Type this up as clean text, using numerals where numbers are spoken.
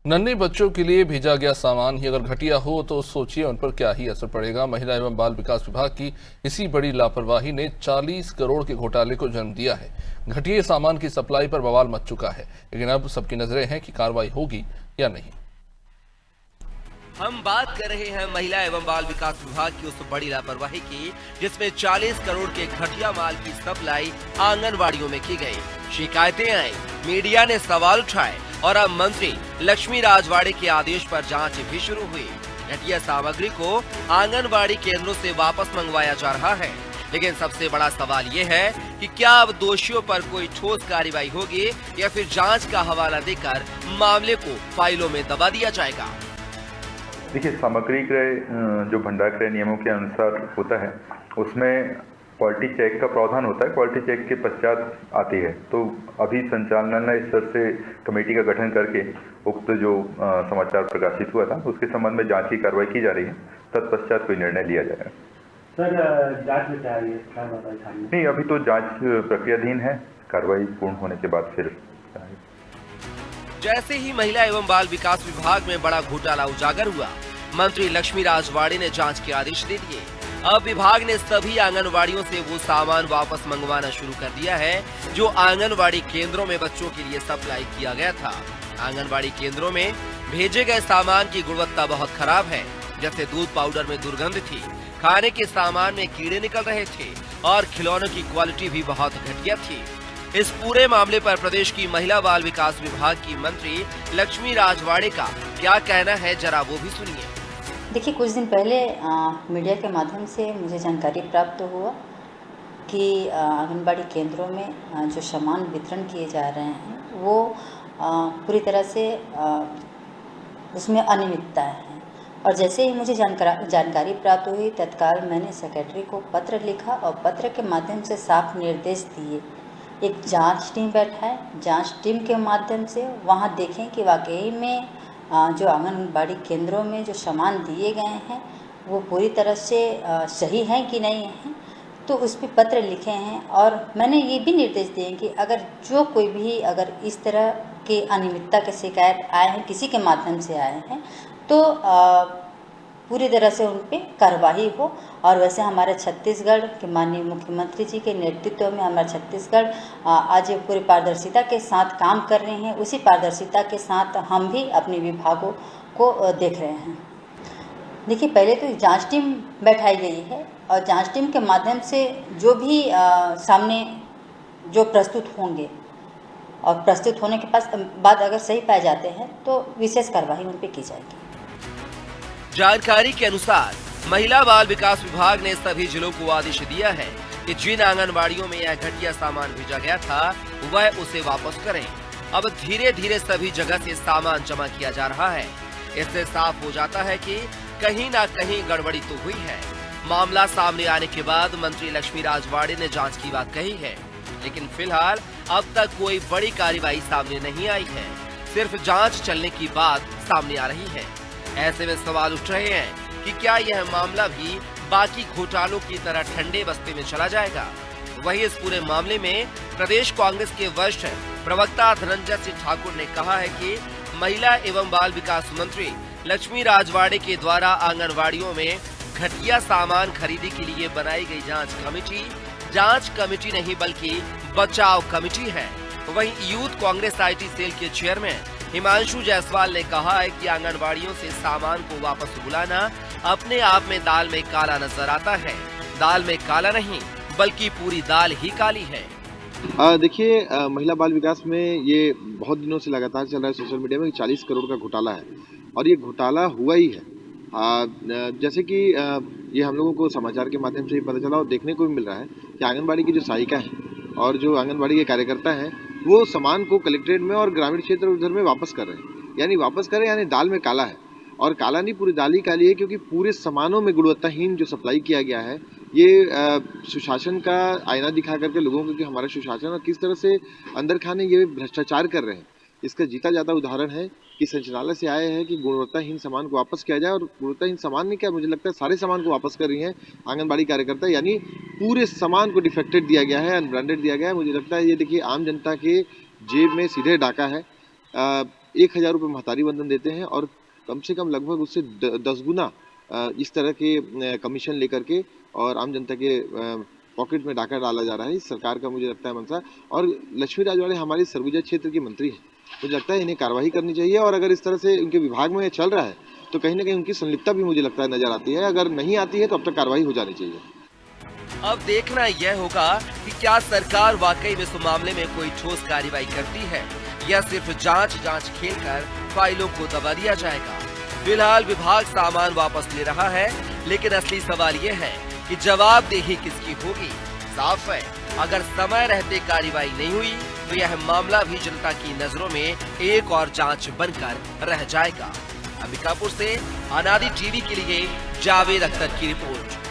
नन्हे बच्चों के लिए भेजा गया सामान ही अगर घटिया हो तो सोचिए उन पर क्या ही असर पड़ेगा। महिला एवं बाल विकास विभाग की इसी बड़ी लापरवाही ने 40 करोड़ के घोटाले को जन्म दिया है। घटिया सामान की सप्लाई पर बवाल मच चुका है, लेकिन अब सबकी नजरें हैं कि कार्रवाई होगी या नहीं। हम बात कर रहे हैं महिला एवं बाल विकास विभाग की उस बड़ी लापरवाही की, जिसमें 40 करोड़ के घटिया माल की सप्लाई आंगनवाड़ियों में की गई। शिकायतें आई, मीडिया ने सवाल उठाए और अब मंत्री लक्ष्मी राजवाड़े के आदेश पर जांच भी शुरू हुई। घटिया सामग्री को आंगनवाड़ी केंद्रों से वापस मंगवाया जा रहा है, लेकिन सबसे बड़ा सवाल ये है कि क्या अब दोषियों पर कोई ठोस कार्रवाई होगी या फिर जांच का हवाला देकर मामले को फाइलों में दबा दिया जाएगा। देखिए, सामग्री क्रय जो भंडार क्रय नियमों के अनुसार होता है, उसमें क्वालिटी चेक का प्रावधान होता है। क्वालिटी चेक के पश्चात आती है, तो अभी संचालनालय स्तर से कमेटी का गठन करके उक्त जो समाचार प्रकाशित हुआ था उसके संबंध में जांच की कार्रवाई की जा रही है। तत्पश्चात कोई निर्णय लिया जाएगा। सर, जांच में क्या है? नहीं, अभी तो जांच प्रक्रियाधीन है। कार्रवाई पूर्ण होने के बाद फिर जैसे ही महिला एवं बाल विकास विभाग में बड़ा घोटाला उजागर हुआ, मंत्री लक्ष्मी राजवाड़े ने जांच के आदेश दे दिए। अब विभाग ने सभी आंगनवाड़ियों से वो सामान वापस मंगवाना शुरू कर दिया है जो आंगनवाड़ी केंद्रों में बच्चों के लिए सप्लाई किया गया था। आंगनवाड़ी केंद्रों में भेजे गए सामान की गुणवत्ता बहुत खराब है। जैसे दूध पाउडर में दुर्गंध थी, खाने के सामान में कीड़े निकल रहे थे और खिलौनों की क्वालिटी भी बहुत घटिया थी। इस पूरे मामले पर प्रदेश की महिला बाल विकास विभाग की मंत्री लक्ष्मी राजवाड़े का क्या कहना है, जरा वो भी सुनिए। देखिए, कुछ दिन पहले मीडिया के माध्यम से मुझे जानकारी प्राप्त हुआ कि आंगनबाड़ी केंद्रों में जो सामान वितरण किए जा रहे हैं वो पूरी तरह से उसमें अनियमितता है। और जैसे ही मुझे जानकारी प्राप्त हुई, तत्काल मैंने सेक्रेटरी को पत्र लिखा और पत्र के माध्यम से साफ निर्देश दिए। एक जांच टीम बैठा है, जांच टीम के माध्यम से वहाँ देखें कि वाकई में जो आंगनबाड़ी केंद्रों में जो सामान दिए गए हैं वो पूरी तरह से सही हैं कि नहीं हैं। तो उस पर पत्र लिखे हैं और मैंने ये भी निर्देश दिए कि अगर जो कोई भी अगर इस तरह के अनियमितता के शिकायत आए हैं, किसी के माध्यम से आए हैं, तो पूरी तरह से उन पर कार्रवाई हो। और वैसे हमारे छत्तीसगढ़ के माननीय मुख्यमंत्री जी के नेतृत्व में हमारा छत्तीसगढ़ आज पूरी पारदर्शिता के साथ काम कर रहे हैं। उसी पारदर्शिता के साथ हम भी अपने विभागों को देख रहे हैं। देखिए, पहले तो जांच टीम बैठाई गई है और जांच टीम के माध्यम से जो भी सामने जो प्रस्तुत होंगे और प्रस्तुत होने के बाद अगर सही पाए जाते हैं तो विशेष कार्रवाई उन पर की जाएगी। जानकारी के अनुसार महिला बाल विकास विभाग ने सभी जिलों को आदेश दिया है कि जिन आंगनबाड़ियों में यह घटिया सामान भेजा गया था वह उसे वापस करें। अब धीरे धीरे सभी जगह से सामान जमा किया जा रहा है। इससे साफ हो जाता है कि कहीं ना कहीं गड़बड़ी तो हुई है। मामला सामने आने के बाद मंत्री लक्ष्मी राजवाड़े ने जांच की बात कही है, लेकिन फिलहाल अब तक कोई बड़ी कार्रवाई सामने नहीं आई है। सिर्फ जांच चलने की बात सामने आ रही है। ऐसे में सवाल उठ रहे हैं कि क्या यह मामला भी बाकी घोटालों की तरह ठंडे बस्ते में चला जाएगा। वहीं इस पूरे मामले में प्रदेश कांग्रेस के वरिष्ठ प्रवक्ता धनंजय सिंह ठाकुर ने कहा है कि महिला एवं बाल विकास मंत्री लक्ष्मी राजवाड़े के द्वारा आंगनवाड़ियों में घटिया सामान खरीदी के लिए बनाई गई जांच कमेटी नहीं बल्कि बचाव कमेटी है। वहीं यूथ कांग्रेस आईटी सेल के चेयरमैन हिमांशु जायसवाल ने कहा है कि आंगनवाड़ियों से सामान को वापस बुलाना अपने आप में दाल में काला नजर आता है। दाल में काला नहीं बल्कि पूरी दाल ही काली है। देखिए, महिला बाल विकास में ये बहुत दिनों से लगातार चल रहा है सोशल मीडिया में 40 करोड़ का घोटाला है और ये घोटाला हुआ ही है। जैसे कि ये हम लोगों को समाचार के माध्यम से ही पता चला और देखने को भी मिल रहा है कि आंगनबाड़ी की जो सहायिका है और जो आंगनबाड़ी के कार्यकर्ता हैं वो सामान को कलेक्ट्रेट में और ग्रामीण क्षेत्र उधर में वापस कर रहे हैं। यानी वापस करें यानी दाल में काला है, और काला नहीं पूरी दाल ही काली है, क्योंकि पूरे सामानों में गुणवत्ताहीन जो सप्लाई किया गया है ये सुशासन का आईना दिखा करके लोगों को कि हमारा सुशासन और किस तरह से अंदर खाने ये भ्रष्टाचार कर रहे हैं। इसका जीता जाता उदाहरण है कि संचालनालय से आए हैं कि गुणवत्ताहीन सामान को वापस किया जाए, और गुणवत्ताहीन सामान नहीं क्या, मुझे लगता है सारे सामान को वापस कर रही हैं आंगनबाड़ी कार्यकर्ता। यानी पूरे सामान को डिफेक्टेड दिया गया है, अनब्रांडेड दिया गया है। मुझे लगता है ये देखिए आम जनता के जेब में सीधे डाका है। 1000 रुपये महतारी बंधन देते हैं और कम से कम लगभग उससे 10 गुना इस तरह के कमीशन लेकर के और आम जनता के पॉकेट में डाका डाला जा रहा है। इस सरकार का मुझे लगता है मंशा। और लक्ष्मी राजवाड़े हमारे सरगुजा क्षेत्र की मंत्री हैं, मुझे लगता है इन्हें कार्रवाई करनी चाहिए। और अगर इस तरह से उनके विभाग में चल रहा है तो कहीं ना कहीं उनकी संलिप्तता भी मुझे लगता है नजर आती है। अगर नहीं आती है तो अब तक कार्रवाई हो जानी चाहिए। अब देखना यह होगा कि क्या सरकार वाकई में इस मामले में कोई ठोस कार्रवाई करती है या सिर्फ जांच खेलकर फाइलों को दबा दिया जाएगा। फिलहाल विभाग सामान वापस ले रहा है, लेकिन असली सवाल यह है कि जवाबदेही किसकी होगी। साफ है, अगर समय रहते कार्रवाई नहीं हुई तो यह मामला भी जनता की नजरों में एक और जांच बनकर रह जाएगा। अंबिकापुर से अनादि टीवी के लिए जावेद अख्तर की रिपोर्ट।